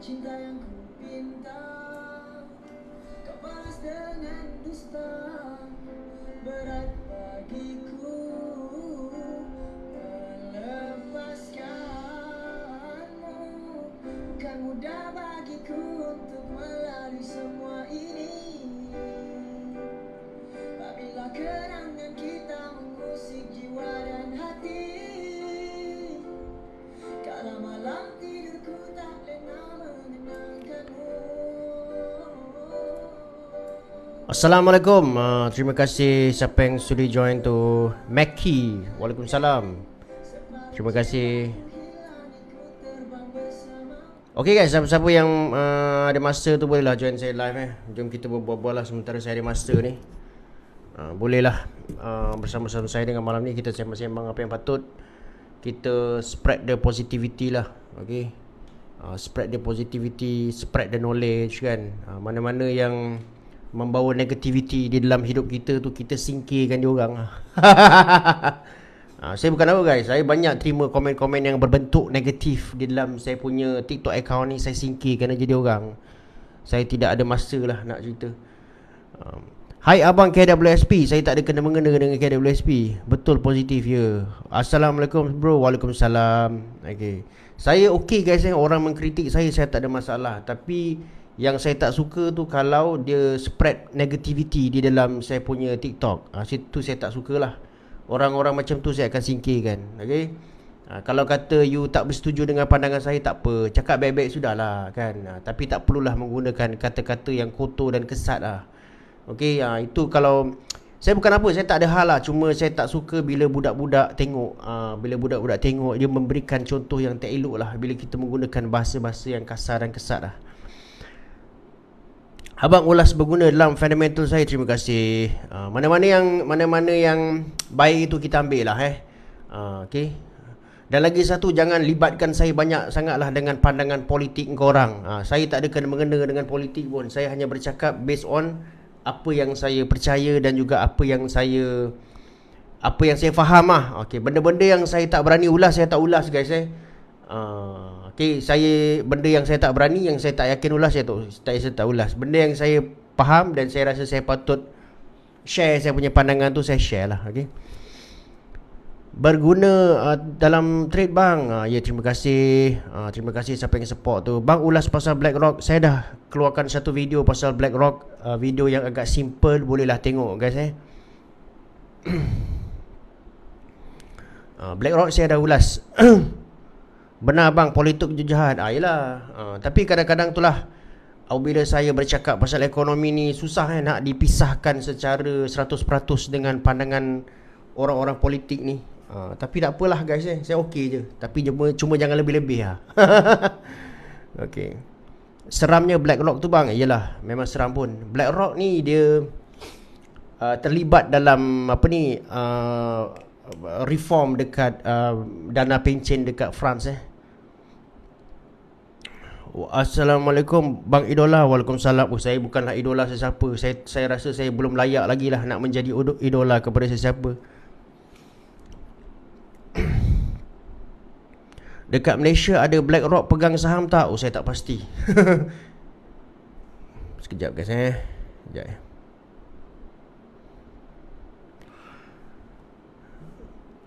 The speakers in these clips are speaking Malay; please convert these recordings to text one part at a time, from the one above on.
cinta yang ku pinta, kau balas dengan dusta. Berat bagiku melepaskanmu, bukan mudah bagiku untuk melalui semua ini. Apabila kenangan kita mengusik jiwa dan hati, kala malam tidurku tak lena mengenangkanmu. Assalamualaikum. Terima kasih siapa yang sudi join tu Mackie. Waalaikumsalam. Terima kasih. Okay guys, siapa-siapa yang ada masa tu bolehlah join saya live Jom kita berbual-bual lah sementara saya ada masa ni. Bolehlah bersama-sama saya dengan malam ni kita sembang-sembang apa yang patut. Kita spread the positivity lah. Okay, spread the positivity, spread the knowledge kan. Mana-mana yang membawa negativity di dalam hidup kita tu, kita singkirkan dia orang. Saya bukan apa guys, saya banyak terima komen-komen yang berbentuk negatif di dalam saya punya TikTok account ni. Saya singkirkan aja dia orang. Saya tidak ada masa lah nak cerita. Hai abang KWSP, saya tak ada kena-mengena dengan KWSP. Betul, positif ya. Assalamualaikum bro. Waalaikumsalam. Okay, saya okay guys, orang mengkritik saya tak ada masalah. Tapi yang saya tak suka tu kalau dia spread negativity di dalam saya punya TikTok. Situ saya tak sukalah. Orang-orang macam tu saya akan singkirkan. Okay, kalau kata you tak bersetuju dengan pandangan saya, tak apa, cakap baik-baik sudahlah kan. Tapi tak perlulah menggunakan kata-kata yang kotor dan kesat lah. Okay, itu kalau saya bukan apa, saya tak ada hal lah. Cuma saya tak suka bila budak-budak tengok, bila budak-budak tengok dia memberikan contoh yang tak elok lah, bila kita menggunakan bahasa-bahasa yang kasar dan kesat lah. Abang ulas berguna dalam fundamental saya, terima kasih. Mana-mana yang baik itu kita ambil lah okay. Dan lagi satu, jangan libatkan saya banyak sangatlah dengan pandangan politik korang. Saya tak ada kena-mengena dengan politik pun. Saya hanya bercakap based on apa yang saya percaya dan juga apa yang saya faham lah. Okay, benda-benda yang saya tak berani ulas, saya tak ulas guys okay, benda yang saya tak berani, yang saya tak yakin ulas, saya tak ulas. Benda yang saya faham dan saya rasa saya patut share saya punya pandangan tu, saya share lah. Okay, berguna dalam trade bang. Ya, terima kasih. Terima kasih siapa yang support tu. Bang ulas pasal BlackRock, saya dah keluarkan satu video pasal BlackRock, video yang agak simple, bolehlah tengok guys BlackRock saya dah ulas. Benar bang, politik je jahat. Yelah. Tapi kadang-kadang itulah, apabila saya bercakap pasal ekonomi ni, susah nak dipisahkan secara 100% dengan pandangan orang-orang politik ni. Tapi tak apalah guys saya okey je. Tapi cuma jangan lebih-lebih lah. Okay, seramnya BlackRock tu bang, yelah memang seram pun. BlackRock ni dia terlibat dalam reform dekat dana pencen dekat France Assalamualaikum Bang Idola. Waalaikumsalam. Saya bukanlah idola sesiapa. Saya rasa saya belum layak lagi lah nak menjadi idola kepada sesiapa. Dekat Malaysia ada BlackRock pegang saham tak? Saya tak pasti. Sekejap guys Sekejap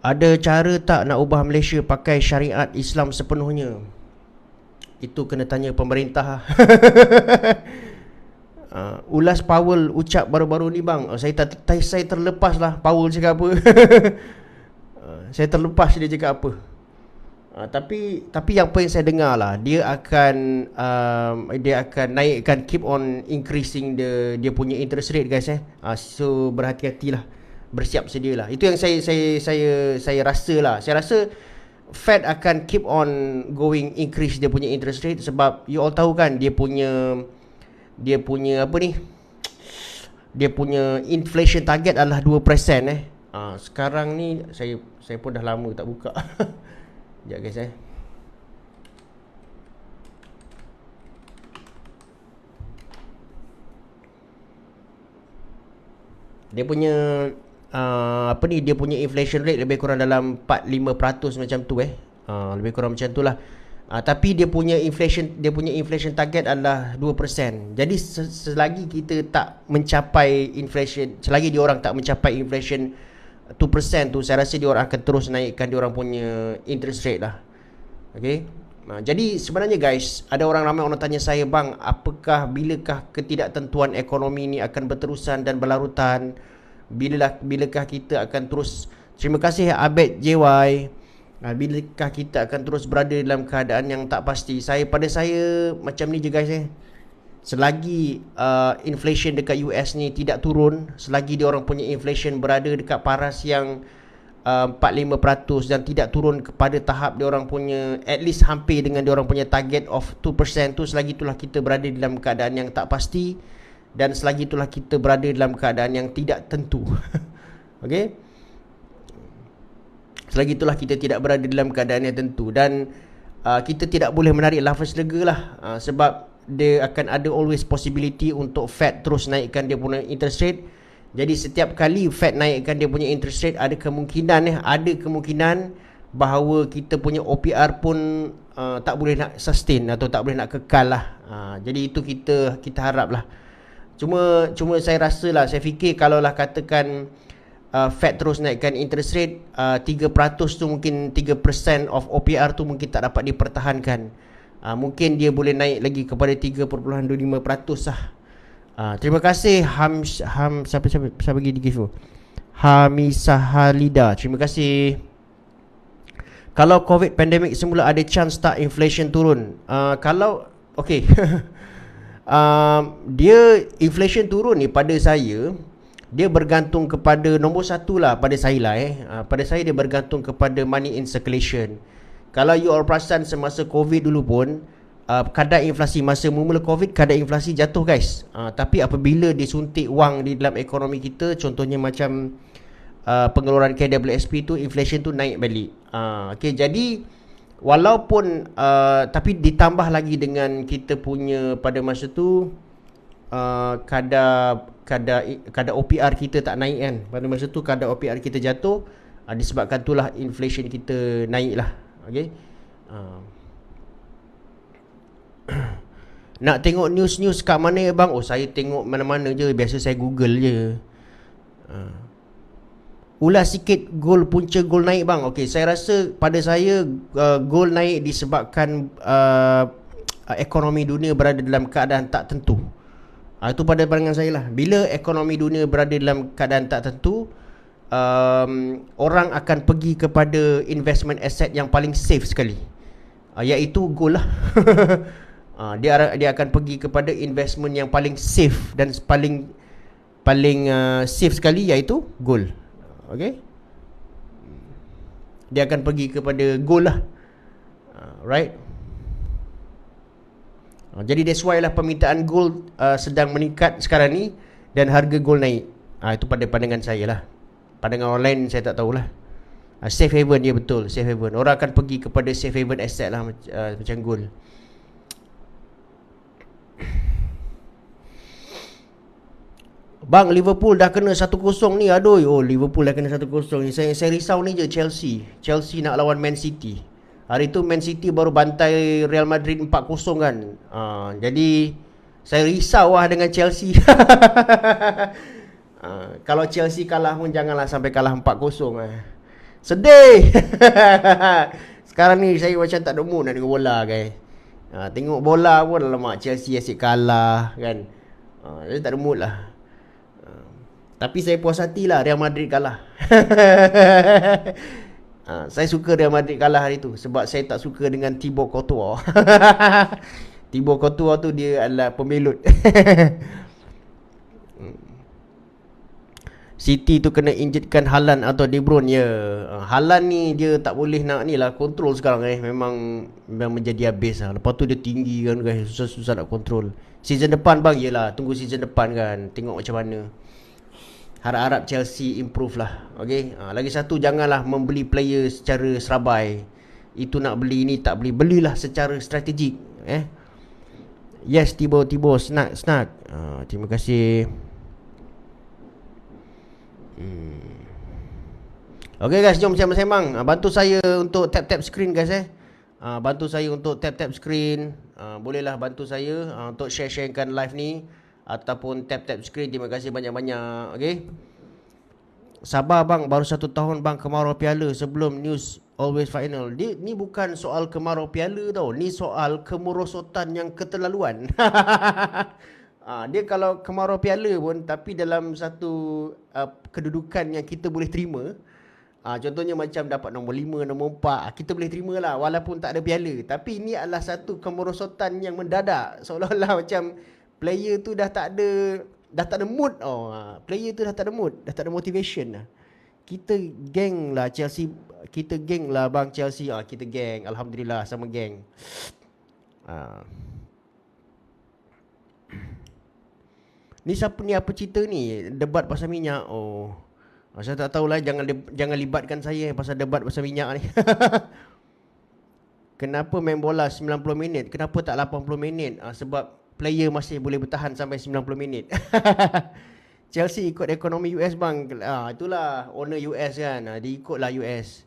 Ada cara tak nak ubah Malaysia pakai syariat Islam sepenuhnya? Itu kena tanya pemerintah. Ulas Powell ucap baru-baru ni bang, saya terlepas lah Powell cakap apa. Saya terlepas dia cakap apa. Tapi apa yang saya dengar lah, dia akan naikkan, keep on increasing dia punya interest rate guys so berhati-hatilah, bersiap sedialah. Itu yang saya rasa lah. Saya rasa Fed akan keep on going increase dia punya interest rate, sebab you all tahu kan dia punya inflation target adalah 2%. Sekarang ni saya pun dah lama tak buka. Sekejap guys Dia punya dia punya inflation rate lebih kurang dalam 4-5% macam tu lebih kurang macam tu lah. Tapi dia punya inflation target adalah 2%. Jadi selagi kita tak mencapai inflation, selagi dia orang tak mencapai inflation 2% tu, saya rasa dia orang akan terus naikkan dia orang punya interest rate lah. Okay. Jadi sebenarnya guys, ada ramai orang tanya saya, bang, bilakah ketidaktentuan ekonomi ni akan berterusan dan berlarutan? Bilakah kita akan terus, terima kasih Abed JY, bilakah kita akan terus berada dalam keadaan yang tak pasti? Pada saya macam ni je guys. Selagi inflation dekat US ni tidak turun, selagi dia orang punya inflation berada dekat paras yang 4-5% dan tidak turun kepada tahap dia orang punya at least hampir dengan dia orang punya target of 2% tu, selagi itulah kita berada dalam keadaan yang tak pasti, dan selagi itulah kita berada dalam keadaan yang tidak tentu. Okey. Selagi itulah kita tidak berada dalam keadaan yang tentu, dan kita tidak boleh menarik lafaz lega lah, sebab dia akan ada always possibility untuk Fed terus naikkan dia punya interest rate. Jadi setiap kali Fed naikkan dia punya interest rate, ada kemungkinan bahawa kita punya OPR pun tak boleh nak sustain atau tak boleh nak kekal lah. Jadi itu kita harap lah. Cuma saya rasa lah, saya fikir kalaulah katakan Fed terus naikkan interest rate 3% tu, mungkin 3% of OPR tu mungkin tak dapat dipertahankan. Mungkin dia boleh naik lagi kepada 3.25% lah. Terima kasih siapa bagi di gift tu? Hamisah Halida, terima kasih. Kalau COVID pandemic semula, ada chance tak inflation turun? Kalau okay. Dia inflation turun ni, pada saya dia bergantung kepada nombor satu lah, pada saya lah pada saya dia bergantung kepada money in circulation. Kalau you all perasan semasa COVID dulu pun, kadar inflasi masa mula COVID, kadar inflasi jatuh guys. Tapi apabila disuntik wang di dalam ekonomi kita, contohnya macam pengeluaran KWSP tu, inflation tu naik balik. Okay, jadi walaupun tapi ditambah lagi dengan kita punya pada masa tu kadar OPR kita tak naik kan. Pada masa tu kadar OPR kita jatuh, disebabkan itulah inflation kita naik lah. Okay. Nak tengok news kat mana ya bang? Saya tengok mana-mana je. Biasa saya Google je. Ulas sikit gold, punca gold naik bang. Okay, saya rasa pada saya gold naik disebabkan ekonomi dunia berada dalam keadaan tak tentu. Itu pada pandangan saya lah. Bila ekonomi dunia berada dalam keadaan tak tentu, orang akan pergi kepada investment asset yang paling safe sekali, iaitu gold lah. Dia akan pergi kepada investment yang paling safe dan paling safe sekali, iaitu gold. Okay, dia akan pergi kepada gold lah. Right. Jadi that's why lah permintaan gold sedang meningkat sekarang ni, dan harga gold naik. Itu pada pandangan saya lah. Pandangan orang lain saya tak tahulah. Safe haven dia, betul, safe haven. Orang akan pergi kepada safe haven asset lah, macam gold. Bang, Liverpool dah kena 1-0 ni. Aduh, Liverpool dah kena 1-0 ni. Saya risau ni je Chelsea nak lawan Man City. Hari tu Man City baru bantai Real Madrid 4-0 kan. Jadi saya risau lah dengan Chelsea. Kalau Chelsea kalah pun janganlah sampai kalah 4-0 Sedih. Sekarang ni saya macam tak ada mood nak tengok bola guys. Tengok bola pun alamak, Chelsea asyik kalah kan. Saya tak ada mood lah. Tapi saya puas hati lah Real Madrid kalah. Saya suka Real Madrid kalah hari tu, sebab saya tak suka dengan Thibaut Courtois. Thibaut Courtois tu dia adalah pembelut. City tu kena injetkan Haaland atau De Bruyne ya. Haaland ni dia tak boleh nak ni lah kontrol sekarang memang menjadi habis lah. Lepas tu dia tinggi kan guys, susah nak kontrol. Season depan bang, yelah tunggu season depan kan, tengok macam mana. Harap-harap Chelsea improve lah. Okay. Lagi satu, janganlah membeli player secara serabai. Itu nak beli, ni tak beli. Belilah secara strategik. Yes, Tibo snack. Terima kasih. Okay guys, jom sembang-sembang. Bantu saya untuk tap-tap screen guys Bantu saya untuk tap-tap screen. Bolehlah bantu saya untuk share-sharekan live ni ataupun tap-tap screen. Terima kasih banyak-banyak. Okay. Sabar bang, baru 1 tahun bang kemarau piala sebelum news always final. Ni bukan soal kemarau piala tau. Ni soal kemerosotan yang keterlaluan. Dia kalau kemarau piala pun tapi dalam satu kedudukan yang kita boleh terima. Contohnya macam dapat nombor 5, nombor 4, kita boleh terima lah walaupun tak ada piala. Tapi ini adalah satu kemerosotan yang mendadak. Seolah-olah macam player tu dah tak ada mood. Player tu dah tak ada mood, dah tak ada motivation lah. Kita geng lah Chelsea, kita geng lah bang Chelsea. Kita geng, alhamdulillah sama geng. Ni siapa ni, apa cerita ni? Debat pasal minyak. Saya tak tahulah, jangan libatkan saya pasal debat pasal minyak ni. Kenapa main bola 90 minit? Kenapa tak 80 minit? Sebab player masih boleh bertahan sampai 90 minit. Chelsea ikut ekonomi US bang. Itulah owner US kan. Dia ikutlah US.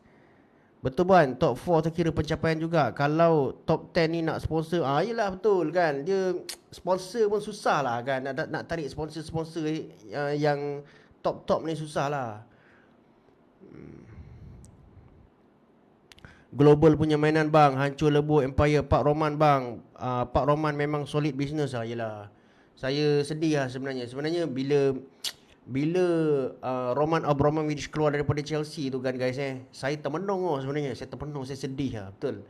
Betul kan? Top 4 tu kira pencapaian juga. Kalau top 10 ni nak sponsor, yelah betul kan. Dia sponsor pun susah lah kan. Nak tarik sponsor-sponsor yang top-top ni susah lah. Global punya mainan bang, hancur lebur Empire. Pak Roman bang, Pak Roman memang solid business lah. Yelah, saya sedih lah sebenarnya. Sebenarnya bila Roman Abramovich keluar daripada Chelsea tu kan guys, saya termenung sebenarnya. Saya termenung, saya sedih lah. Betul.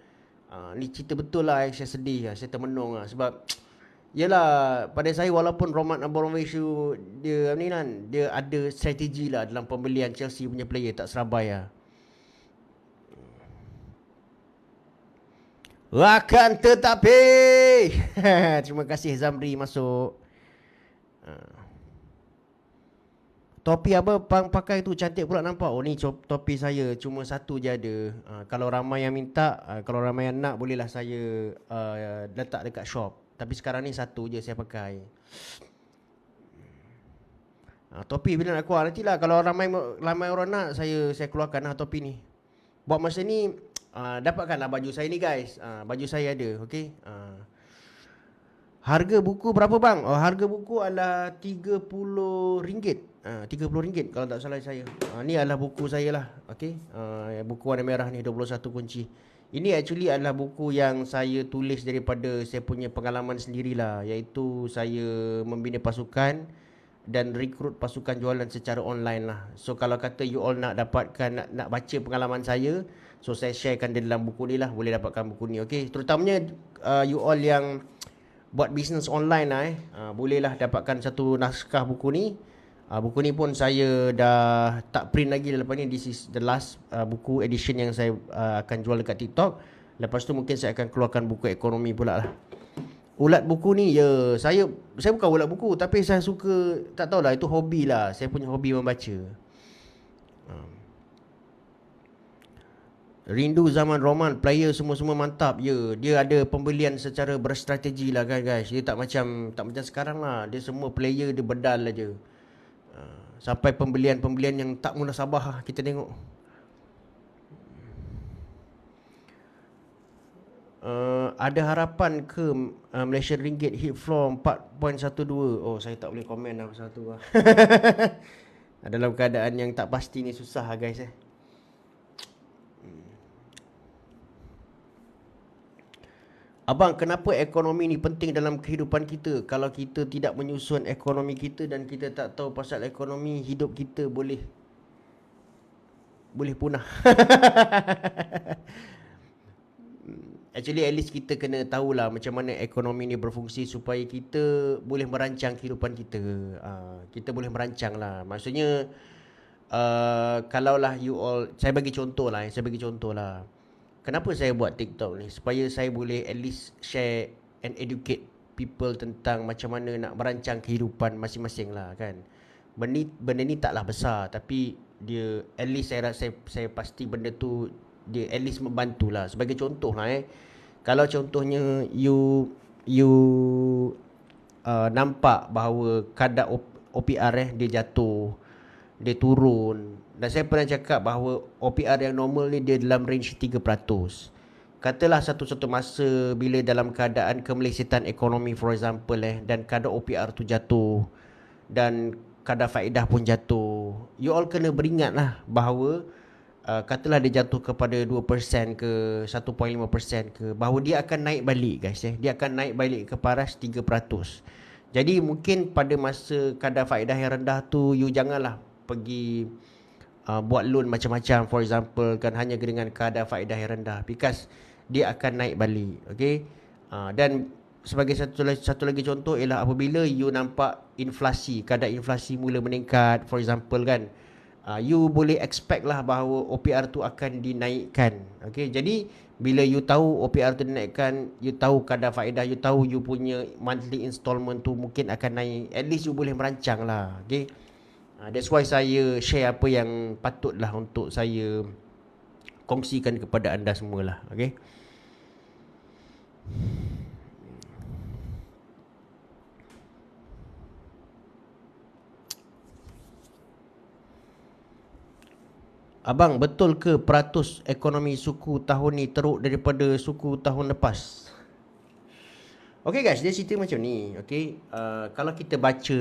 Ni cerita betul lah, saya sedih lah. Saya termenung lah sebab yelah, pada saya walaupun Roman Abramovich dia ni kan, dia ada strategi lah dalam pembelian Chelsea punya player, tak serabai lah. Akan tetapi terima kasih Zamri masuk. Topi apa bang pakai tu, cantik pula nampak. Ni topi saya, cuma satu je ada. Kalau ramai yang minta, kalau ramai yang nak, bolehlah saya letak dekat shop. Tapi sekarang ni satu je saya pakai. Topi bila nak keluar nantilah, kalau ramai orang nak, saya keluarkan lah topi ni. Buat masa ni dapatkanlah baju saya ni guys. Baju saya ada, okey. Harga buku berapa bang? Harga buku adalah RM30. RM30 kalau tak salah saya. Ni adalah buku saya lah, okey. Buku warna merah ni 21 kunci. Ini actually adalah buku yang saya tulis daripada saya punya pengalaman sendirilah, iaitu saya membina pasukan dan rekrut pasukan jualan secara online lah. So kalau kata you all nak dapatkan, nak baca pengalaman saya, so saya sharekan dia dalam buku ni lah. Boleh dapatkan buku ni, okey. Terutamanya you all yang buat business online lah, bolehlah dapatkan satu naskah buku ni. Buku ni pun saya dah tak print lagi lepas ni. This is the last buku edition yang saya akan jual dekat TikTok. Lepas tu mungkin saya akan keluarkan buku ekonomi pula lah. Ulat buku ni, saya bukan ulat buku, tapi saya suka, tak tahulah, itu hobi lah. Saya punya hobi membaca. Rindu zaman Roman, player semua-semua mantap. Dia ada pembelian secara berstrategi lah kan guys. Dia tak macam sekarang lah. Dia semua player dia bedal aja. Sampai pembelian-pembelian yang tak munasabah lah kita tengok. Ada harapan ke Malaysian Ringgit hit floor 4.12? Saya tak boleh komen lah pasal tu lah. Dalam keadaan yang tak pasti ni susah lah guys. Abang, kenapa ekonomi ni penting dalam kehidupan kita? Kalau kita tidak menyusun ekonomi kita dan kita tak tahu pasal ekonomi, hidup kita boleh punah. Actually at least kita kena tahulah macam mana ekonomi ni berfungsi supaya kita boleh merancang kehidupan kita. Kita boleh merancang lah. Maksudnya kalaulah you all, saya bagi contoh lah. Kenapa saya buat TikTok ni? Supaya saya boleh at least share and educate people tentang macam mana nak merancang kehidupan masing-masing lah kan. Benda ni taklah besar, tapi dia at least saya pasti benda tu dia at least membantulah. Sebagai contoh lah kalau contohnya you nampak bahawa kadar OPR dia jatuh, dia turun. Dan saya pernah cakap bahawa OPR yang normal ni dia dalam range 3%. katalah satu-satu masa bila dalam keadaan kemelesetan ekonomi for example dan kadar OPR tu jatuh dan kadar faedah pun jatuh, you all kena beringat lah bahawa katalah dia jatuh kepada 2% ke 1.5% ke, bahawa dia akan naik balik guys dia akan naik balik ke paras 3%. Jadi mungkin pada masa kadar faedah yang rendah tu, you janganlah pergi buat loan macam-macam for example kan, hanya dengan kadar faedah yang rendah, because dia akan naik balik. Okay, dan sebagai satu lagi contoh ialah apabila you nampak inflasi, kadar inflasi mula meningkat for example kan, you boleh expect lah bahawa OPR tu akan dinaikkan. Okay, jadi bila you tahu OPR tu dinaikkan, you tahu kadar faedah, you tahu you punya monthly installment tu mungkin akan naik, at least you boleh merancang lah. Okay, that's why saya share apa yang patutlah untuk saya kongsikan kepada anda semua lah. Okay, abang, betul ke peratus ekonomi suku tahun ni teruk daripada suku tahun lepas? Okay guys, dia cerita macam ni. Okay, kalau kita baca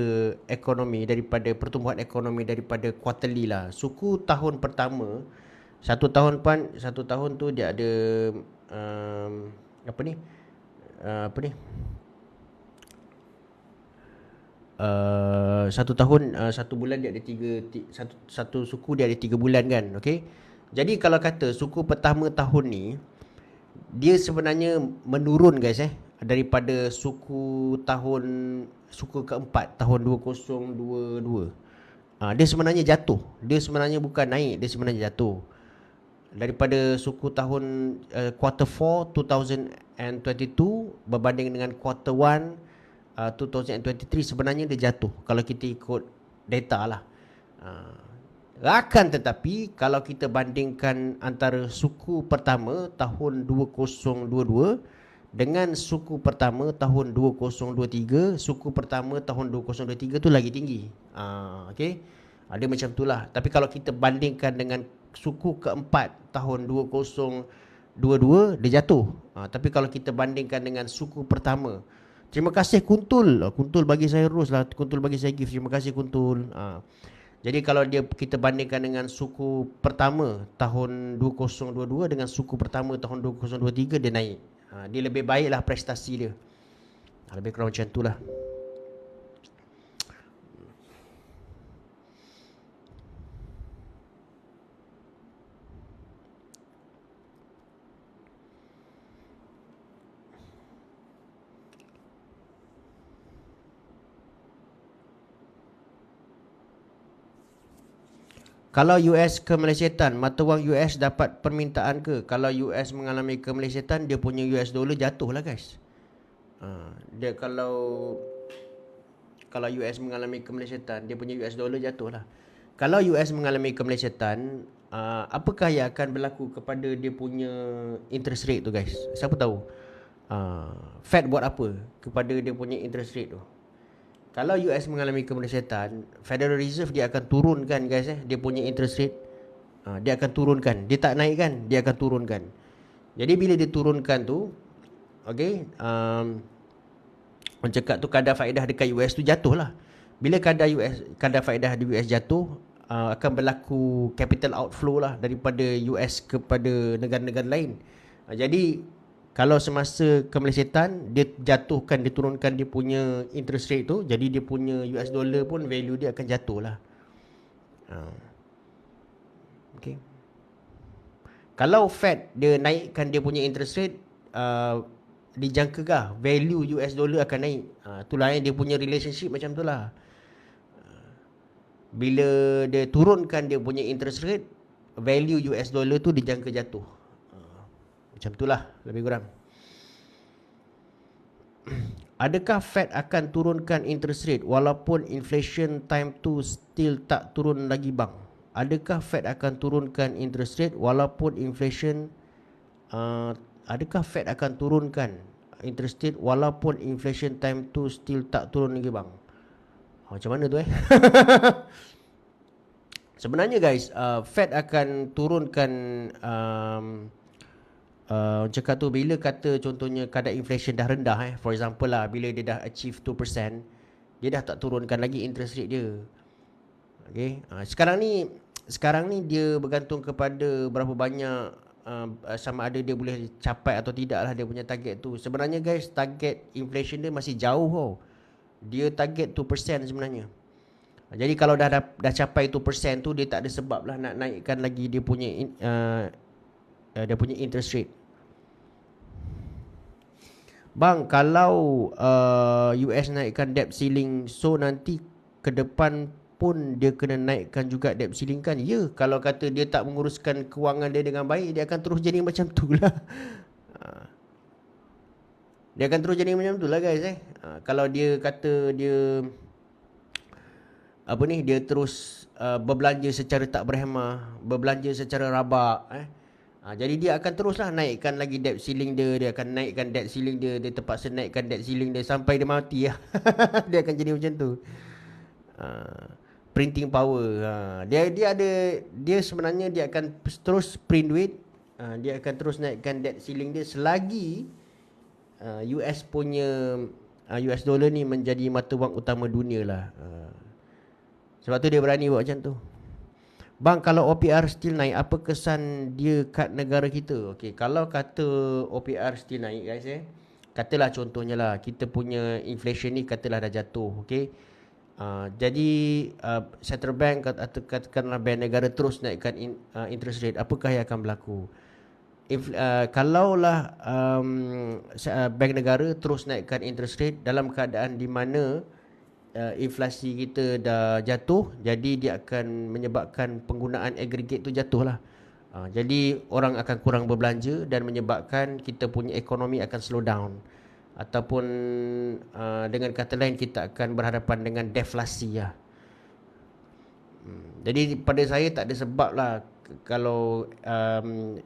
ekonomi daripada pertumbuhan ekonomi daripada quarterly lah, suku tahun pertama, satu tahun tu dia ada apa ni satu tahun, satu bulan dia ada satu suku dia ada 3 bulan kan. Okay, jadi kalau kata suku pertama tahun ni dia sebenarnya menurun guys daripada suku keempat tahun 2022. Dia sebenarnya jatuh, dia sebenarnya bukan naik, dia sebenarnya jatuh. Daripada suku tahun quarter 4 2022 berbanding dengan quarter 1 2023 sebenarnya dia jatuh kalau kita ikut data lah. Akan tetapi kalau kita bandingkan antara suku pertama tahun 2022 dengan suku pertama tahun 2023, suku pertama tahun 2023 tu lagi tinggi. Okay, dia macam tu lah. Tapi kalau kita bandingkan dengan suku keempat tahun 2022, dia jatuh. Tapi kalau kita bandingkan dengan suku pertama, terima kasih Kuntul. Kuntul bagi saya rose lah. Kuntul bagi saya gift. Terima kasih Kuntul. Jadi kalau kita bandingkan dengan suku pertama tahun 2022 dengan suku pertama tahun 2023, dia naik. Dia lebih baik lah prestasi dia. Lebih kurang macam tu lah. Kalau US kemelesetan, mata wang US dapat permintaan ke? Kalau US mengalami kemelesetan, dia punya US dollar jatuh lah guys. Dia kalau US mengalami kemelesetan, dia punya US dollar jatuh lah. Kalau US mengalami kemelesetan, apakah yang akan berlaku kepada dia punya interest rate tu guys? Siapa tahu? Fed buat apa kepada dia punya interest rate tu? Kalau US mengalami kemelesetan, Federal Reserve dia akan turunkan guys dia punya interest rate. Dia akan turunkan. Dia tak naikkan, dia akan turunkan. Jadi bila dia turunkan tu, okay, orang cakap tu kadar faedah dekat US tu jatuh lah. Bila kadar faedah di US jatuh, akan berlaku capital outflow lah daripada US kepada negara-negara lain. Jadi kalau semasa kemelesetan, dia jatuhkan, dia turunkan dia punya interest rate tu, jadi dia punya US dollar pun value dia akan jatuh lah. Okay. Kalau Fed dia naikkan dia punya interest rate, dijangkakah value US dollar akan naik. Itulah dia punya relationship macam tu lah. Bila dia turunkan dia punya interest rate, value US dollar tu dijangka jatuh. Macam itulah lebih kurang. Adakah Fed akan turunkan interest rate walaupun inflation time tu still tak turun lagi bang? Adakah Fed akan turunkan interest rate walaupun inflation adakah Fed akan turunkan interest rate walaupun inflation time tu still tak turun lagi bang? Macam mana tu Sebenarnya guys, Fed akan turunkan cakap tu bila kata contohnya kadar inflation dah rendah, for example lah, bila dia dah achieve 2%, dia dah tak turunkan lagi interest rate dia. Okay. Sekarang ni dia bergantung kepada berapa banyak sama ada dia boleh capai atau tidak lah dia punya target tu. Sebenarnya guys, target inflation dia masih jauh tau. Dia target 2% sebenarnya. Jadi kalau dah capai 2% tu, dia tak ada sebab lah nak naikkan lagi dia punya interest rate. Bang, kalau US naikkan debt ceiling, so nanti ke depan pun dia kena naikkan juga debt ceiling kan? Ya, kalau kata dia tak menguruskan kewangan dia dengan baik, dia akan terus jadi macam tu lah. Dia akan terus jadi macam tu lah guys. Kalau dia kata dia dia terus berbelanja secara tak berhemah, berbelanja secara rabak, jadi dia akan teruslah naikkan lagi debt ceiling dia. Dia akan naikkan debt ceiling dia. Dia terpaksa naikkan debt ceiling dia sampai dia mati lah. Dia akan jadi macam tu. Printing power. Dia sebenarnya dia akan terus print duit. Dia akan terus naikkan debt ceiling dia selagi US punya US dollar ni menjadi mata wang utama dunia lah. Sebab tu dia berani buat macam tu. Bang, kalau OPR still naik, apa kesan dia kat negara kita? Okey, kalau kata OPR still naik guys, katalah contohnya lah, kita punya inflation ni katalah dah jatuh, okey. Jadi central bank atau katakanlah bank negara terus naikkan interest rate, apakah yang akan berlaku? Kalaulah bank negara terus naikkan interest rate dalam keadaan di mana inflasi kita dah jatuh, jadi dia akan menyebabkan penggunaan aggregate tu jatuh lah. Jadi orang akan kurang berbelanja dan menyebabkan kita punya ekonomi akan slow down. Ataupun dengan kata lain, kita akan berhadapan dengan deflasi lah. Jadi pada saya tak ada sebab lah kalau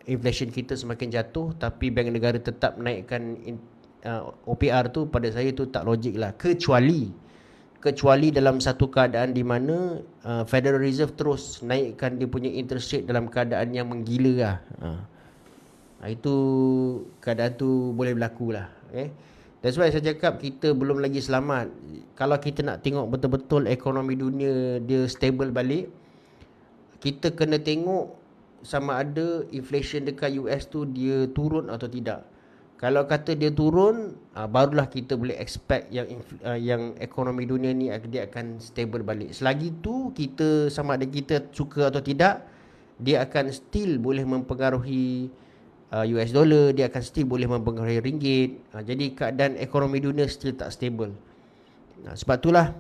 inflation kita semakin jatuh tapi bank negara tetap naikkan OPR tu, pada saya tu tak logik lah. Kecuali dalam satu keadaan di mana Federal Reserve terus naikkan dia punya interest rate dalam keadaan yang menggila lah. Itu keadaan tu boleh berlaku lah. That's why saya cakap kita belum lagi selamat. Kalau kita nak tengok betul-betul ekonomi dunia dia stable balik, kita kena tengok sama ada inflation dekat US tu dia turun atau tidak. Kalau kata dia turun, barulah kita boleh expect yang ekonomi dunia ni dia akan stable balik. Selagi tu kita sama ada kita suka atau tidak, dia akan still boleh mempengaruhi US dollar, dia akan still boleh mempengaruhi ringgit. Jadi keadaan ekonomi dunia still tak stable. Sebab itulah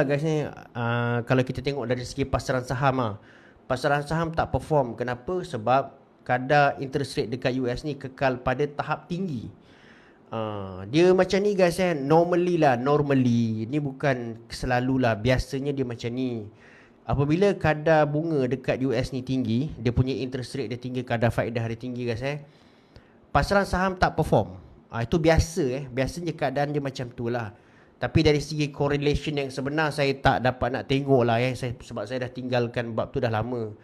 guys ni, kalau kita tengok dari segi pasaran saham, pasaran saham tak perform. Kenapa? Sebab kadar interest rate dekat US ni kekal pada tahap tinggi. Dia macam ni guys, normally ni bukan selalulah, biasanya dia macam ni. Apabila kadar bunga dekat US ni tinggi, dia punya interest rate dia tinggi, kadar faedah dia tinggi guys, pasaran saham tak perform. Itu biasa, biasanya keadaan dia macam tu lah. Tapi dari segi correlation yang sebenar, saya tak dapat nak tengok lah sebab saya dah tinggalkan bab tu dah lama.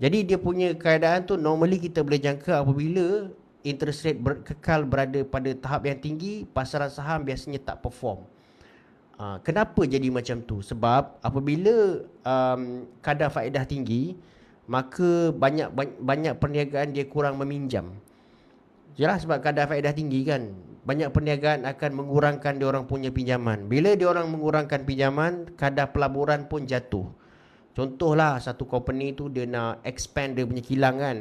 Jadi dia punya keadaan tu normally kita boleh jangka apabila interest rate kekal berada pada tahap yang tinggi, pasaran saham biasanya tak perform. Kenapa jadi macam tu? Sebab apabila kadar faedah tinggi, maka banyak perniagaan dia kurang meminjam. Jelas sebab kadar faedah tinggi kan, banyak perniagaan akan mengurangkan dia orang punya pinjaman. Bila dia orang mengurangkan pinjaman, kadar pelaburan pun jatuh. Contohlah satu company tu dia nak expand dia punya kilang kan,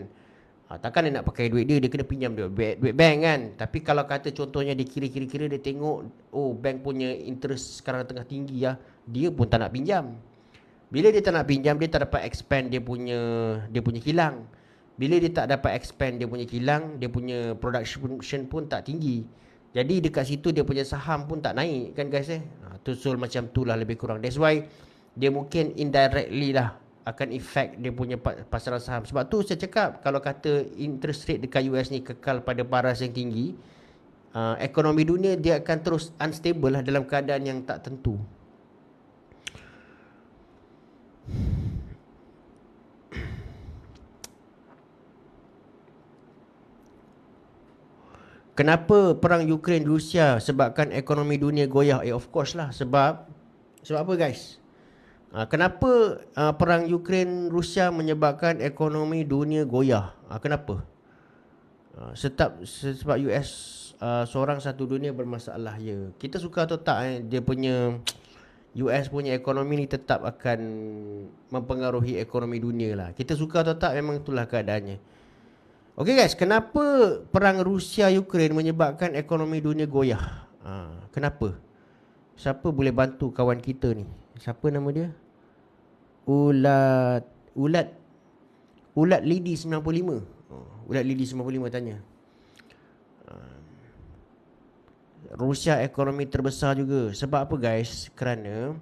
takkan dia nak pakai duit dia kena pinjam duit bank kan. Tapi kalau kata contohnya dia kira dia tengok, bank punya interest sekarang tengah tinggi lah, dia pun tak nak pinjam. Bila dia tak nak pinjam, dia tak dapat expand dia punya kilang. Bila dia tak dapat expand dia punya kilang, dia punya production pun tak tinggi. Jadi dekat situ dia punya saham pun tak naik kan guys. Tusul macam tu lah lebih kurang. That's why dia mungkin indirectly lah akan effect dia punya pasaran saham. Sebab tu saya cakap, kalau kata interest rate dekat US ni kekal pada paras yang tinggi, ekonomi dunia dia akan terus unstable lah, dalam keadaan yang tak tentu. Kenapa perang Ukraine Rusia sebabkan ekonomi dunia goyah? Of course lah. Sebab apa guys? Kenapa perang Ukraine Rusia menyebabkan ekonomi dunia goyah? Kenapa? Sebab US seorang satu dunia bermasalah ya. Kita suka atau tak dia punya US punya ekonomi ni tetap akan mempengaruhi ekonomi dunia lah. Kita suka atau tak memang itulah keadaannya. Okay guys, kenapa perang Rusia Ukraine menyebabkan ekonomi dunia goyah? Kenapa? Siapa boleh bantu kawan kita ni? Siapa nama dia? Ulat Lidi 95. Ulat Lidi 95 tanya. Rusia ekonomi terbesar juga. Sebab apa guys? Kerana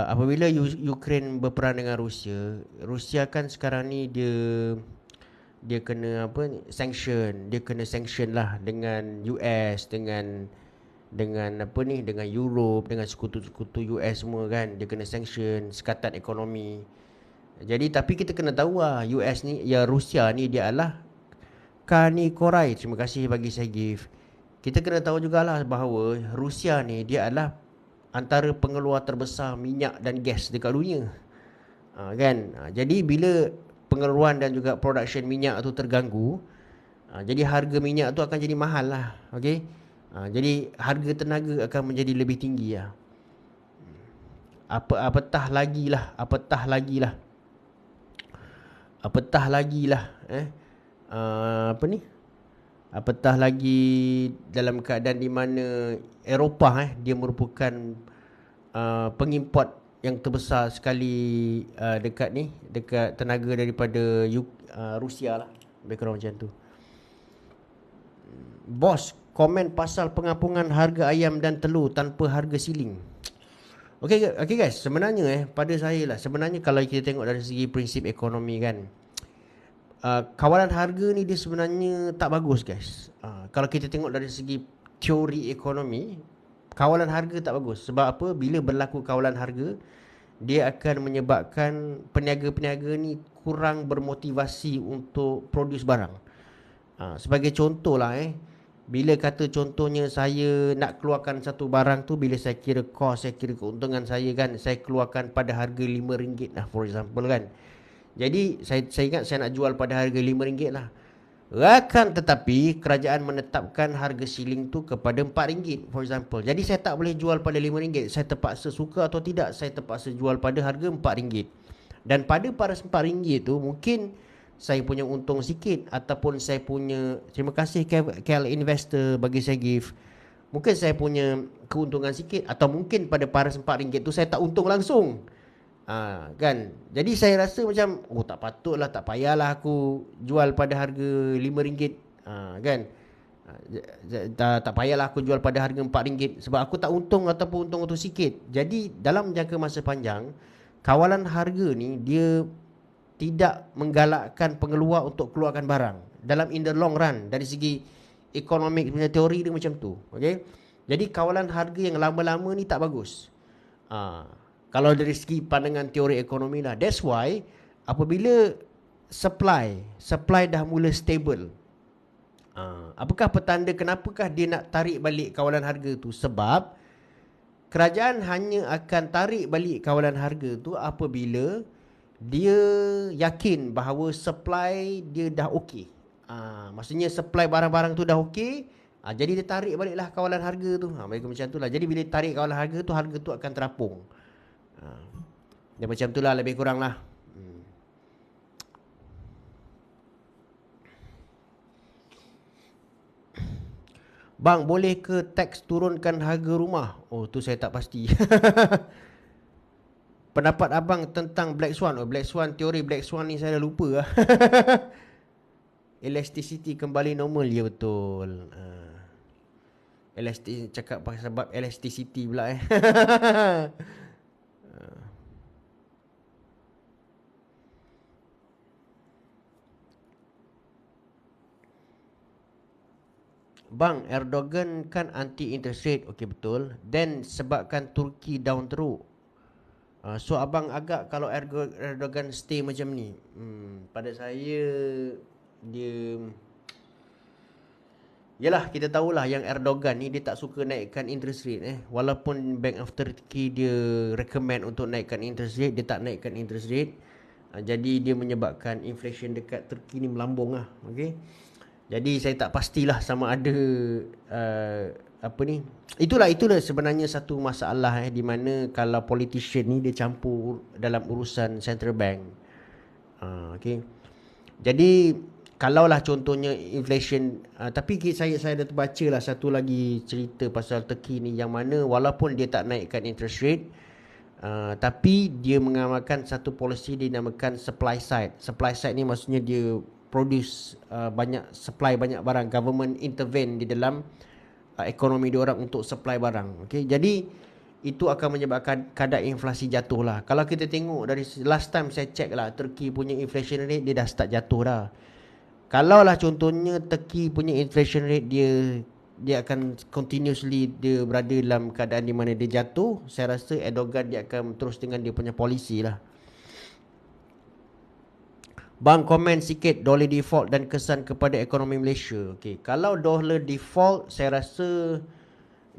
apabila Ukraine berperang dengan Rusia, Rusia kan sekarang ni dia kena apa ni? Sanction. Dia kena sanction lah dengan US, dengan apa ni, dengan Europe, dengan sekutu-sekutu US semua kan. Dia kena sanction, sekatan ekonomi. Jadi tapi kita kena tahu lah, US ni, ya Rusia ni dia adalah Kani Korai. Terima kasih bagi saya gift. Kita kena tahu jugalah bahawa Rusia ni dia adalah antara pengeluar terbesar minyak dan gas dekat dunia. Kan? Jadi bila pengeluaran dan juga production minyak tu terganggu, jadi harga minyak tu akan jadi mahal lah. Okay? Jadi harga tenaga akan menjadi lebih tinggi lah. Apatah lagi lah apatah lagi dalam keadaan di mana Eropah dia merupakan pengimport yang terbesar sekali dekat tenaga daripada Rusia lah, lebih kurang macam tu. Bos komen pasal pengampungan harga ayam dan telur tanpa harga siling. Okay guys, sebenarnya pada saya lah, sebenarnya kalau kita tengok dari segi prinsip ekonomi kan, kawalan harga ni dia sebenarnya tak bagus guys. Kalau kita tengok dari segi teori ekonomi, kawalan harga tak bagus. Sebab apa? Bila berlaku kawalan harga, dia akan menyebabkan peniaga-peniaga ni kurang bermotivasi untuk produce barang. Sebagai contoh lah bila kata contohnya saya nak keluarkan satu barang tu, bila saya kira cost, saya kira keuntungan saya kan, saya keluarkan pada harga RM5 lah for example kan. Jadi saya ingat saya nak jual pada harga RM5 lah. Akan tetapi kerajaan menetapkan harga siling tu kepada RM4 for example. Jadi saya tak boleh jual pada RM5. Saya terpaksa, suka atau tidak, saya terpaksa jual pada harga RM4. Dan pada RM4 tu mungkin saya punya untung sikit, ataupun saya punya, terima kasih KL Investor bagi saya gift, mungkin saya punya keuntungan sikit, atau mungkin pada RM4 tu saya tak untung langsung. Kan. Jadi saya rasa macam tak patutlah, tak payahlah aku jual pada harga RM5. Kan. Tak payahlah aku jual pada harga RM4 sebab aku tak untung ataupun untung tu sikit. Jadi dalam jangka masa panjang, kawalan harga ni dia tidak menggalakkan pengeluar untuk keluarkan barang dalam in the long run. Dari segi ekonomik punya teori dia macam tu. Okay? Jadi kawalan harga yang lama-lama ni tak bagus. Kalau dari segi pandangan teori ekonomi lah. That's why apabila supply dah mula stable, apakah petanda kenapakah dia nak tarik balik kawalan harga tu? Sebab kerajaan hanya akan tarik balik kawalan harga tu apabila dia yakin bahawa supply dia dah okey. Maksudnya supply barang-barang tu dah okey. Jadi dia tarik baliklah kawalan harga tu. Mereka macam tu lah. Jadi bila tarik kawalan harga tu akan terapung. Dia macam tu lah, lebih kurang lah. Bang, boleh ke tax turunkan harga rumah? Tu saya tak pasti. Pendapat abang tentang Black Swan. Black Swan, teori Black Swan ni saya dah lupa lah. Elasticity kembali normal. Ya betul. Cakap sebab elasticity pula Bang, Erdogan kan anti interest rate. Okey betul. Then sebabkan Turki down teruk. So abang agak kalau Erdogan stay macam ni, pada saya dia Yalah, kita tahulah yang Erdogan ni dia tak suka naikkan interest rate Walaupun Bank of Turkey dia recommend untuk naikkan interest rate, dia tak naikkan interest rate. Jadi dia menyebabkan inflation dekat Turkey ni melambung lah. Okey. Jadi saya tak pastilah sama ada apa ni. Itulah sebenarnya satu masalah di mana kalau politician ni dia campur dalam urusan central bank. Okey. Jadi kalaulah contohnya inflation tapi saya dah terbaca lah satu lagi cerita pasal Turkey ni yang mana walaupun dia tak naikkan interest rate tapi dia mengamalkan satu polisi dinamakan supply side. Supply side ni maksudnya dia produce banyak barang. Government intervene di dalam ekonomi diorang untuk supply barang. Okay? Jadi itu akan menyebabkan kadar inflasi jatuh lah. Kalau kita tengok dari last time saya check lah, Turkey punya inflation rate dia dah start jatuh dah. Kalau lah contohnya Turkey punya inflation rate dia akan continuously dia berada dalam keadaan di mana dia jatuh, saya rasa Erdogan dia akan terus dengan dia punya polisi lah. Bang komen sikit dollar default dan kesan kepada ekonomi Malaysia. Okey, kalau dollar default saya rasa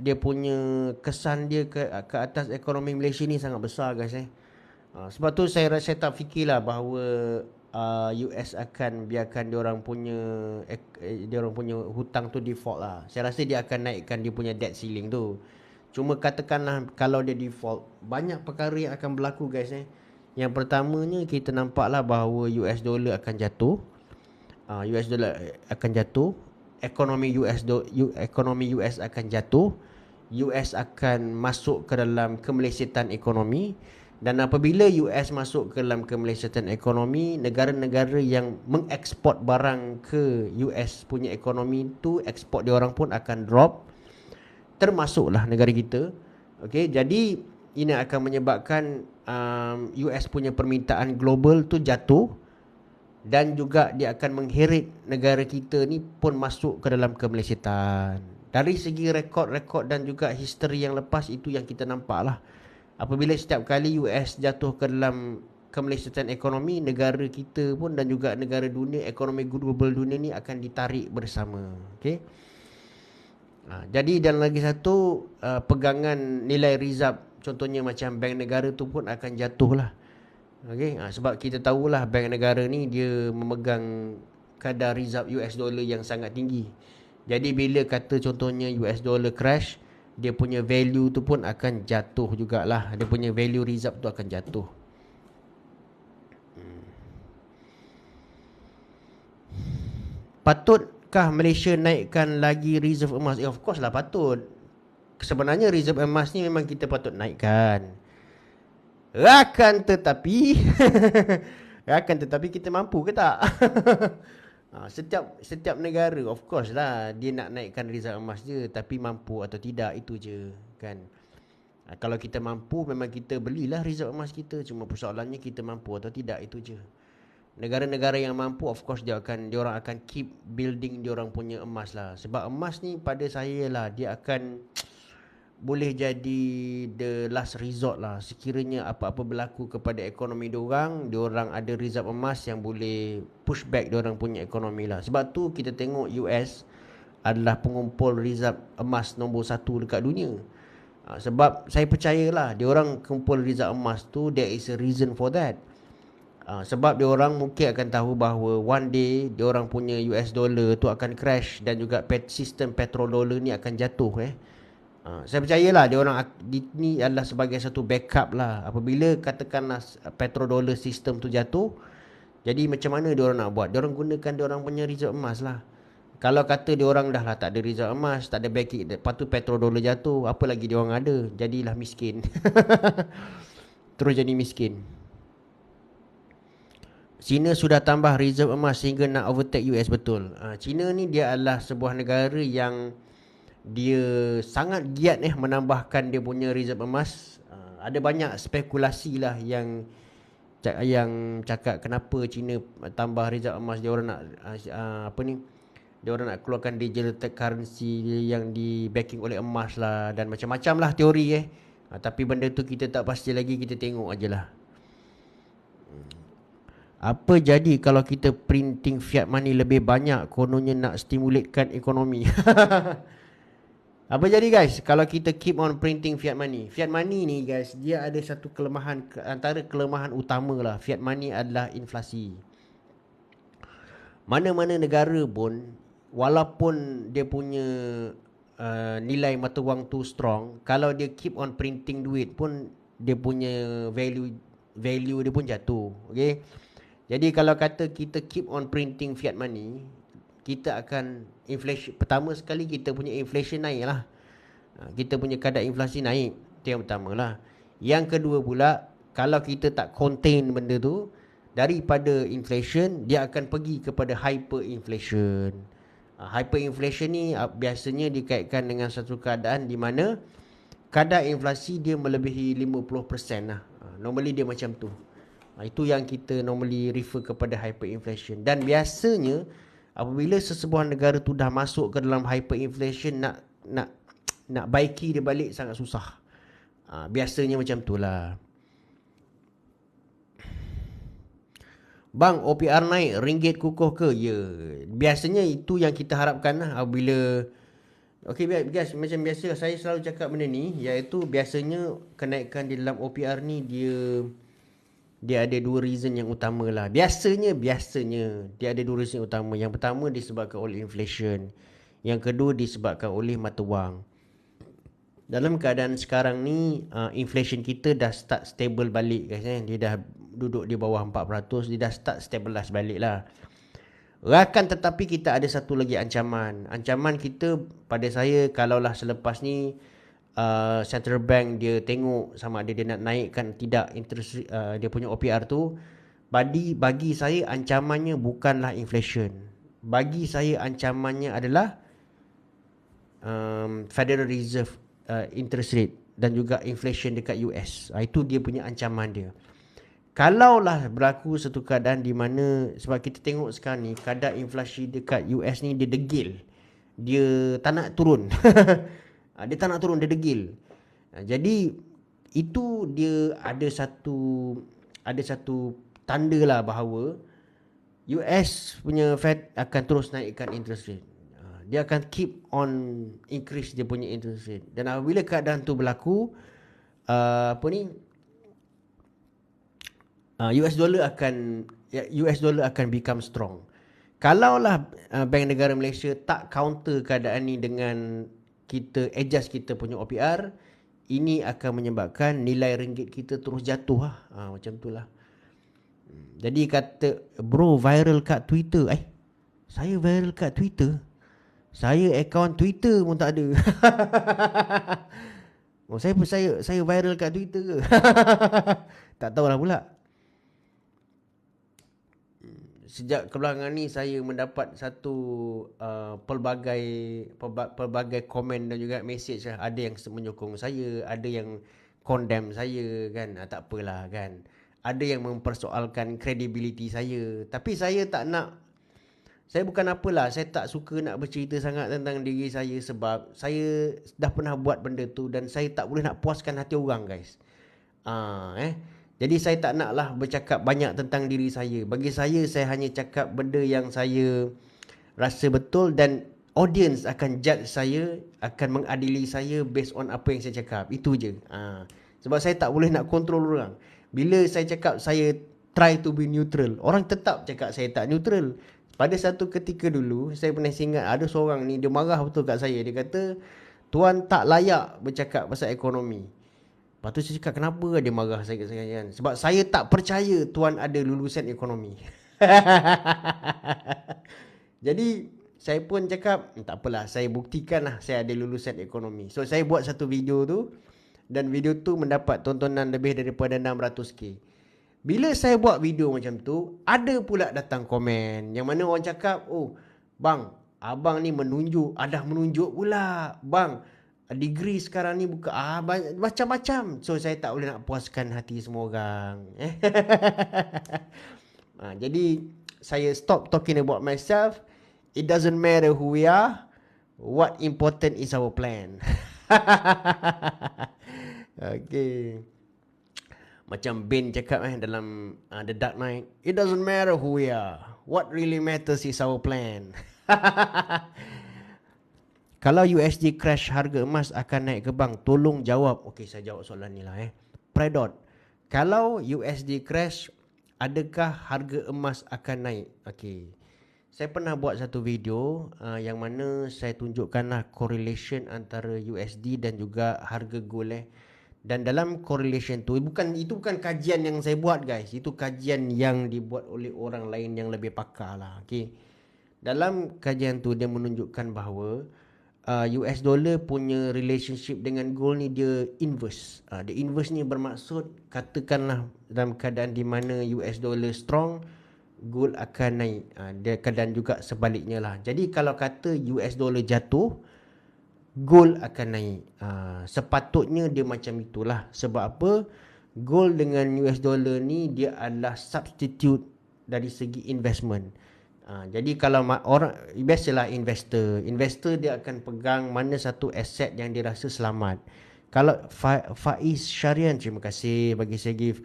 dia punya kesan dia ke atas ekonomi Malaysia ni sangat besar guys sebab tu saya tak fikirlah bahawa US akan biarkan diorang punya hutang tu default lah. Saya rasa dia akan naikkan dia punya debt ceiling tu. Cuma katakanlah kalau dia default, banyak perkara yang akan berlaku guys Yang pertamanya kita nampaklah bahawa US dollar akan jatuh. US dollar akan jatuh. Ekonomi US akan jatuh. US akan masuk ke dalam kemelesetan ekonomi. Dan apabila US masuk ke dalam kemelesetan ekonomi, negara-negara yang mengeksport barang ke US punya ekonomi tu, ekspor diorang pun akan drop. Termasuklah negara kita. Okey, jadi ini akan menyebabkan US punya permintaan global tu jatuh. Dan juga dia akan mengheret negara kita ni pun masuk ke dalam kemelesetan. Dari segi rekod dan juga history yang lepas, itu yang kita nampak lah. Apabila setiap kali US jatuh ke dalam kemelesetan ekonomi, negara kita pun dan juga negara dunia, ekonomi global dunia ni akan ditarik bersama. Okay? Jadi dan lagi satu, pegangan nilai reserve, contohnya macam bank negara tu pun akan jatuh lah. Okay? Sebab kita tahulah bank negara ni dia memegang kadar reserve US dollar yang sangat tinggi. Jadi bila kata contohnya US dollar crash, dia punya value tu pun akan jatuh jugalah. Dia punya value reserve tu akan jatuh. Patutkah Malaysia naikkan lagi reserve emas? Of course lah patut. Sebenarnya reserve emas ni memang kita patut naikkan. Akan tetapi kita mampu ke tak? Setiap negara of course lah dia nak naikkan reserve emas dia, tapi mampu atau tidak itu je kan. Kalau kita mampu memang kita belilah reserve emas kita, cuma persoalannya kita mampu atau tidak itu je. Negara-negara yang mampu of course diorang akan keep building diorang punya emas lah. Sebab emas ni pada saya lah dia akan boleh jadi the last resort lah. Sekiranya apa-apa berlaku kepada ekonomi diorang ada reserve emas yang boleh push back diorang punya ekonomi lah. Sebab tu kita tengok US adalah pengumpul reserve emas nombor 1 dekat dunia. Sebab saya percayalah diorang kumpul reserve emas tu, there is a reason for that. Sebab diorang mungkin akan tahu bahawa one day diorang punya US dollar tu akan crash dan juga sistem petrodollar ni akan jatuh saya percayalah diorang ni adalah sebagai satu backup lah. Apabila katakanlah petrodollar sistem tu jatuh, jadi macam mana diorang nak buat? Diorang gunakan diorang punya reserve emas lah. Kalau kata diorang dah lah tak ada reserve emas, tak ada backing, lepas tu petrodollar jatuh, apa lagi diorang ada? Jadilah miskin. Terus jadi miskin. China sudah tambah reserve emas sehingga nak overtake US, betul. China ni dia adalah sebuah negara yang dia sangat giat menambahkan dia punya reserve emas. Ada banyak spekulasi lah yang cakap kenapa China tambah reserve emas. Dia orang nak dia orang nak keluarkan digital currency yang di backing oleh emas lah, dan macam-macam lah teori tapi benda tu kita tak pasti lagi, kita tengok aje lah. Apa jadi kalau kita printing fiat money lebih banyak, kononnya nak stimulatekan ekonomi? Apa jadi guys kalau kita keep on printing fiat money? Fiat money ni guys, dia ada satu kelemahan, antara kelemahan utama lah. Fiat money adalah inflasi. Mana-mana negara pun, walaupun dia punya nilai mata wang tu strong, kalau dia keep on printing duit pun, dia punya value dia pun jatuh. Okay. Jadi kalau kata kita keep on printing fiat money, kita akan inflation. Pertama sekali kita punya inflation naik lah. Kita punya kadar inflasi naik. Itu yang pertama lah. Yang kedua pula, kalau kita tak contain benda tu, daripada inflation, dia akan pergi kepada hyperinflation. Hyperinflation ni biasanya dikaitkan dengan satu keadaan di mana kadar inflasi dia melebihi 50% lah. Normally dia macam tu. Itu yang kita normally refer kepada hyperinflation. Dan biasanya apabila sesebuah negara tu dah masuk ke dalam hyperinflation, nak baiki dia balik sangat susah. Biasanya macam tu lah. Bang, OPR naik, ringgit kukuh ke? Ya, biasanya itu yang kita harapkan lah apabila. Okay guys, macam biasa saya selalu cakap benda ni, iaitu biasanya kenaikan di dalam OPR ni dia ada dua reason yang utama lah. Biasanya dia ada dua reason utama. Yang pertama disebabkan oleh inflation. Yang kedua disebabkan oleh mata wang. Dalam keadaan sekarang ni, inflation kita dah start stable balik guys. Dia dah duduk di bawah 4%. Dia dah start stabilize balik lah. Rakan tetapi kita ada satu lagi ancaman. Ancaman kita pada saya, kalaulah selepas ni Central Bank dia tengok sama ada dia nak naikkan tidak interest dia punya OPR tu, bagi saya ancamannya bukanlah inflation. Bagi saya ancamannya adalah Federal Reserve interest rate dan juga inflation dekat US. Itu dia punya ancaman dia. Kalaulah berlaku satu keadaan di mana, sebab kita tengok sekarang ni kadar inflasi dekat US ni dia degil. Dia tak nak turun. Dia tak nak turun, dia degil. Jadi itu dia ada satu tanda lah bahawa US punya Fed akan terus naikkan interest rate. Dia akan keep on increase dia punya interest rate. Dan apabila keadaan tu berlaku, US dollar akan become strong. Kalaulah Bank Negara Malaysia tak counter keadaan ni dengan kita adjust kita punya OPR, ini akan menyebabkan nilai ringgit kita terus jatuh lah. Macam tu lah. Jadi kata bro viral kat Twitter. Saya viral kat Twitter? Saya akaun Twitter pun tak ada. Saya viral kat Twitter ke? Tak tahulah pula. Sejak kebelakangan ni saya mendapat satu pelbagai komen dan juga mesej lah. Ada yang menyokong saya, ada yang condemn saya kan. Tak apalah kan. Ada yang mempersoalkan kredibiliti saya. Tapi saya tak nak. Saya bukan apalah, saya tak suka nak bercerita sangat tentang diri saya sebab saya dah pernah buat benda tu dan saya tak boleh nak puaskan hati orang guys. Jadi saya tak naklah bercakap banyak tentang diri saya. Bagi saya hanya cakap benda yang saya rasa betul dan audience akan judge saya, akan mengadili saya based on apa yang saya cakap. Itu je. Sebab saya tak boleh nak kontrol orang. Bila saya cakap saya try to be neutral, orang tetap cakap saya tak neutral. Pada satu ketika dulu, saya pernah ingat ada seorang ni, dia marah betul kat saya. Dia kata, tuan tak layak bercakap pasal ekonomi. Lepas tu saya cakap, kenapa dia marah saya kan? Sebab saya tak percaya tuan ada lulusan ekonomi. Jadi saya pun cakap, tak apalah, saya buktikan lah saya ada lulusan ekonomi. So saya buat satu video tu, dan video tu mendapat tontonan lebih daripada 600k. Bila saya buat video macam tu, ada pula datang komen yang mana orang cakap, oh bang, abang ni menunjuk pula. Bang, degree sekarang ni buka macam-macam. So saya tak boleh nak puaskan hati semua orang. Jadi saya stop talking about myself. It doesn't matter who we are. What important is our plan. Okay. Macam Ben cakap dalam The Dark Knight, it doesn't matter who we are, what really matters is our plan. Kalau USD crash, harga emas akan naik ke bang? Tolong jawab. Okey, saya jawab soalan ni lah Predot, kalau USD crash, adakah harga emas akan naik? Okey, saya pernah buat satu video yang mana saya tunjukkanlah correlation antara USD dan juga harga gold Dan dalam correlation tu, itu bukan kajian yang saya buat guys. Itu kajian yang dibuat oleh orang lain yang lebih pakar lah. Okay. Dalam kajian tu dia menunjukkan bahawa US dollar punya relationship dengan gold ni dia inverse. Dia inverse ni bermaksud katakanlah dalam keadaan di mana US dollar strong, gold akan naik. Dia keadaan juga sebaliknya lah. Jadi kalau kata US dollar jatuh, gold akan naik. Sepatutnya dia macam itulah. Sebab apa? Gold dengan US dollar ni dia adalah substitute dari segi investment. Jadi kalau orang, biasalah investor dia akan pegang mana satu aset yang dia rasa selamat. Kalau Faiz Syarian, terima kasih bagi saya gift.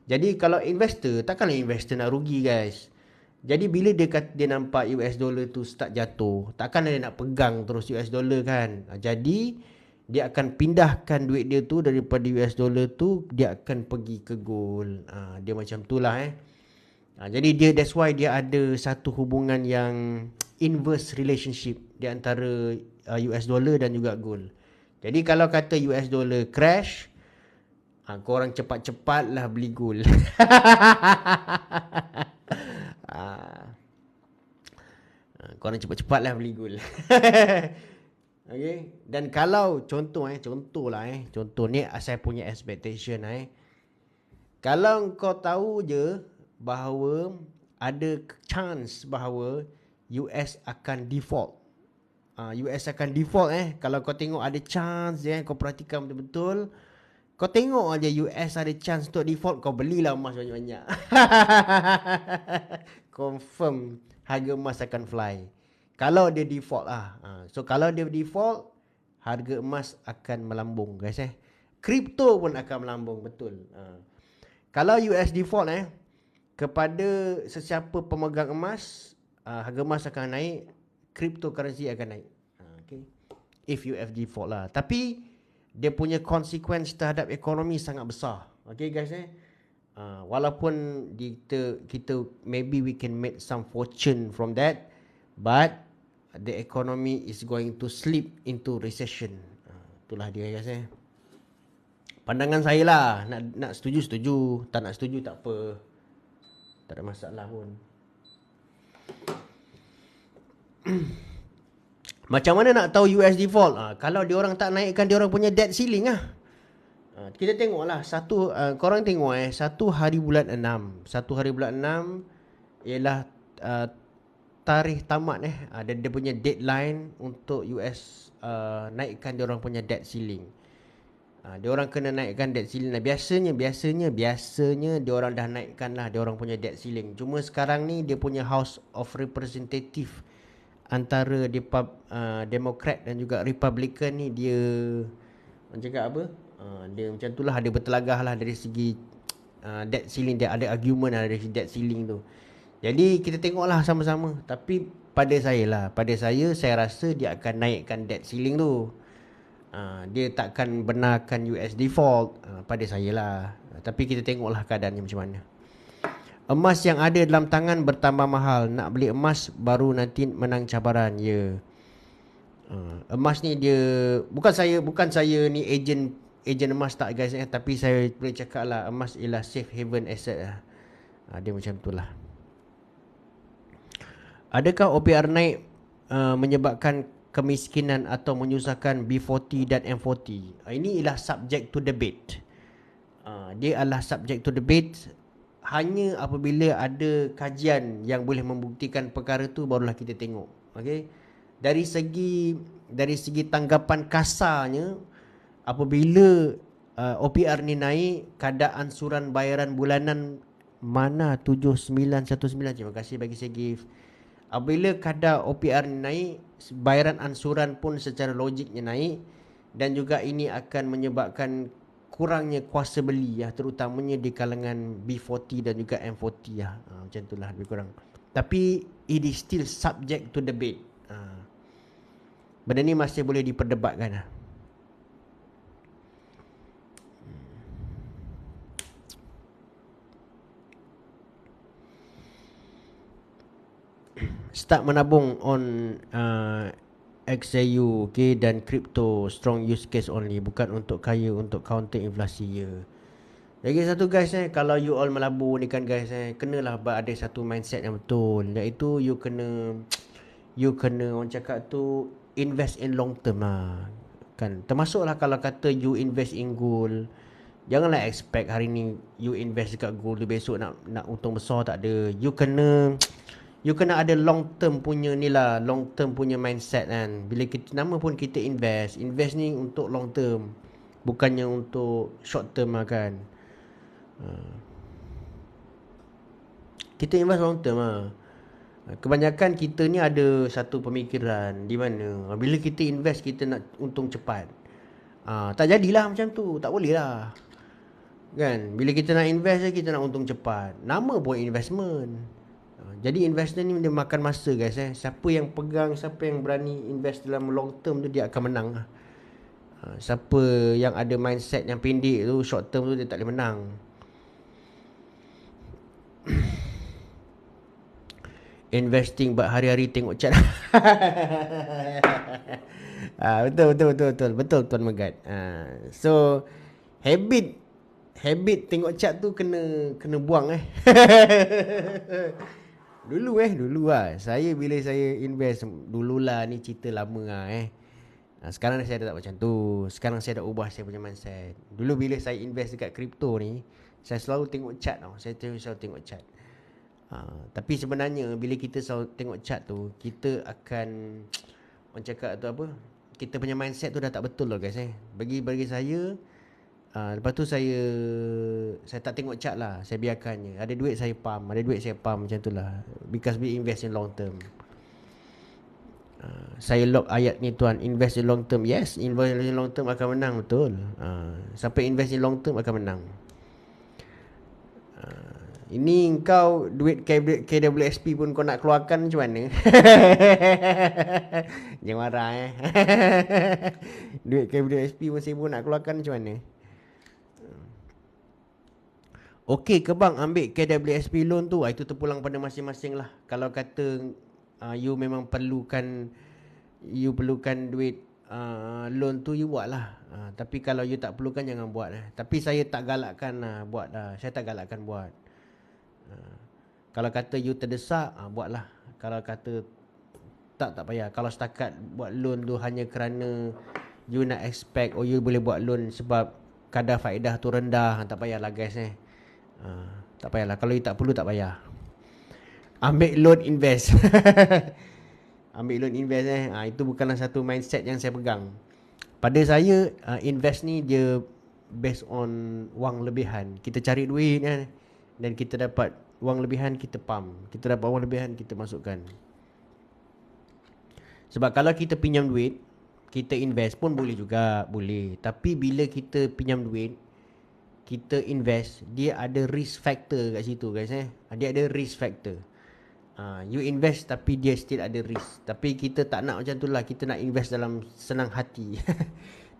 Jadi kalau investor, takkanlah investor nak rugi guys. Jadi bila dia nampak US dollar tu start jatuh, takkan dia nak pegang terus US dollar kan. Jadi dia akan pindahkan duit dia tu daripada US dollar tu, dia akan pergi ke gold. Dia macam tu lah Jadi that's why dia ada satu hubungan yang inverse relationship di antara US dollar dan juga gold. Jadi kalau kata US dollar crash, korang cepat-cepatlah beli gold. Korang cepat-cepatlah beli gold. Okay. Dan kalau contoh ni saya punya expectation kalau kau tahu je bahawa ada chance bahawa US akan default. US akan default kalau kau tengok ada chance kau perhatikan betul-betul. Kau tengok aja US ada chance untuk default, kau belilah emas banyak-banyak. Confirm harga emas akan fly. Kalau dia default So kalau dia default, harga emas akan melambung guys Kripto pun akan melambung betul. Kalau US default kepada sesiapa pemegang emas, harga emas akan naik, cryptocurrency akan naik. Okay. If UF default lah. Tapi dia punya consequence terhadap ekonomi sangat besar. Okay guys walaupun kita maybe we can make some fortune from that, but the economy is going to slip into recession. Itulah dia guys Pandangan saya lah. Nak setuju, tak nak setuju tak apa. Tak ada masalah pun. Macam mana nak tahu US default? Kalau diorang tak naikkan diorang punya debt ceiling kita tengoklah korang tengok satu hari bulan 6 ialah tarikh tamat dia punya deadline untuk US naikkan diorang punya debt ceiling. Diorang kena naikkan debt ceiling. Biasanya diorang dah naikkan lah diorang punya debt ceiling. Cuma sekarang ni dia punya House of Representative antara Democrat dan juga Republican ni dia cakap apa? Dia macam tu lah, dia bertelagah lah dari segi debt ceiling. Dia ada argument lah dari segi debt ceiling tu. Jadi kita tengoklah sama-sama. Tapi pada saya rasa dia akan naikkan debt ceiling tu. Dia takkan benarkan US default pada saya lah. Tapi kita tengoklah keadaannya macam mana. Emas yang ada dalam tangan bertambah mahal. Nak beli emas baru nanti menang cabaran. Ya. Emas ni dia bukan saya ni ejen emas tak guys tapi saya boleh cakap lah emas ialah safe haven asset lah. Dia macam itulah. Adakah OPR naik menyebabkan kemiskinan atau menyusahkan B40 dan M40? Ini ialah subject to debate. Dia adalah subject to debate. Hanya apabila ada kajian yang boleh membuktikan perkara tu barulah kita tengok. Okey. Dari segi tanggapan kasarnya, apabila OPR ni naik, kadar ansuran bayaran bulanan mana 7919, terima kasih bagi saya gift. Apabila kadar OPR ni naik, bayaran ansuran pun secara logiknya naik, dan juga ini akan menyebabkan kurangnya kuasa beli terutamanya di kalangan B40 dan juga M40 macam itulah lebih kurang. Tapi it is still subject to debate. Benda ni masih boleh diperdebatkan Start menabung on XAU dan crypto strong use case only, bukan untuk kaya untuk counter inflasi Lagi satu guys kalau you all melabur ni kan guys kenalah ada satu mindset yang betul, iaitu you kena orang cakap tu invest in long term kan. Termasuklah kalau kata you invest in gold, janganlah expect hari ni you invest dekat gold tu besok nak untung besar, tak ada. You kena ada long term punya ni lah, long term punya mindset kan. Bila kita nama pun kita invest ni untuk long term, bukannya untuk short term kan. Kita invest long term Kebanyakan kita ni ada satu pemikiran di mana bila kita invest kita nak untung cepat. Tak jadilah macam tu, tak boleh lah kan. Bila kita nak invest kita nak untung cepat. Nama pun investment. Jadi investment ni dia makan masa guys Siapa yang pegang, siapa yang berani invest dalam long term tu, dia akan menang Siapa yang ada mindset yang pendek tu, short term tu, dia tak boleh menang. Investing buat hari-hari tengok chat. Betul Tuan Megat. So habit tengok chat tu kena buang Dulu saya bila saya invest dululah, ni cerita lama sekarang saya dah tak macam tu. Sekarang saya dah ubah saya punya mindset. Dulu bila saya invest dekat kripto ni, saya selalu tengok chart Saya selalu tengok chart. Tapi sebenarnya bila kita selalu tengok chart tu, kita akan orang cakap tu apa, kita punya mindset tu dah tak betul lah guys Bagi saya lepas tu saya tak tengok chart lah, saya biarkannya. Ada duit saya pump macam tu lah. Because we invest in long term. Saya lock ayat ni tuan, invest in long term. Yes, invest in long term akan menang, betul. Siapa invest in long term akan menang. Ini kau duit KWSP pun kau nak keluarkan macam mana? Jangan marah Duit KWSP masih pun nak keluarkan macam mana? Okey ke bang ambil KWSP loan tu, itu terpulang pada masing-masing lah. Kalau kata you memang perlukan duit loan tu, you buat lah. Tapi kalau you tak perlukan, jangan buat Tapi saya tak galakkan buat Saya tak galakkan buat. Kalau kata you terdesak, buat lah. Kalau kata tak payah. Kalau setakat buat loan tu hanya kerana you nak expect you boleh buat loan sebab kadar faedah tu rendah, tak payahlah guys tak payahlah. Kalau you tak perlu, tak payah. Ambil loan invest. Ambil loan invest itu bukanlah satu mindset yang saya pegang. Pada saya invest ni dia based on wang lebihan. Kita cari duit dan kita dapat wang lebihan, kita pump. Kita dapat wang lebihan, kita masukkan. Sebab kalau kita pinjam duit, kita invest pun boleh juga, boleh. Tapi bila kita pinjam duit, kita invest, dia ada risk factor kat situ guys Dia ada risk factor. You invest tapi dia still ada risk. Tapi kita tak nak macam tu lah. Kita nak invest dalam senang hati.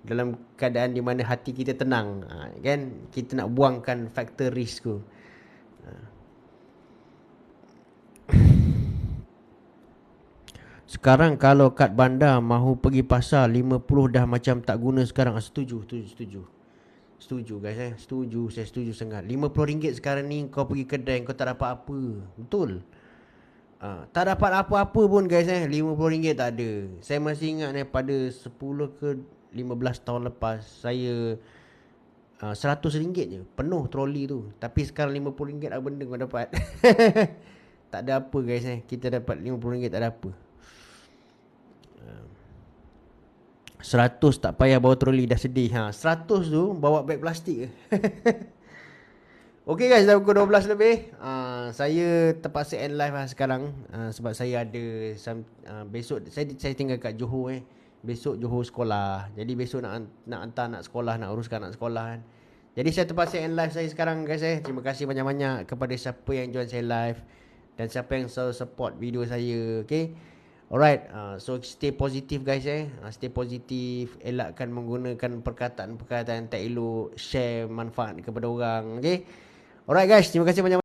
Dalam keadaan di mana hati kita tenang kan. Kita nak buangkan faktor risk tu. Sekarang kalau kad bandar mahu pergi pasar 50 dah macam tak guna sekarang. Setuju guys Saya setuju sangat. RM50 sekarang ni kau pergi kedai, kau tak dapat apa. Betul. Tak dapat apa-apa pun guys RM50 tak ada. Saya masih ingat pada 10 ke 15 tahun lepas, saya RM100 je penuh troli tu. Tapi sekarang RM50 apa benda kau dapat. Tak ada apa guys kita dapat RM50 tak ada apa. 100 tak payah bawa troli, dah sedih 100 tu bawa beg plastik. Okay guys, dah pukul 12 lebih. Saya terpaksa end live sekarang sebab saya ada besok saya tinggal kat Johor Besok Johor sekolah. Jadi besok nak hantar anak sekolah, nak uruskan anak sekolah kan. Jadi saya terpaksa end live saya sekarang guys Terima kasih banyak-banyak kepada siapa yang join saya live dan siapa yang selalu support video saya. Okay. Alright, so stay positif guys stay positif, elakkan menggunakan perkataan-perkataan yang tak elok, share manfaat kepada orang. Okay. Alright guys, terima kasih banyak.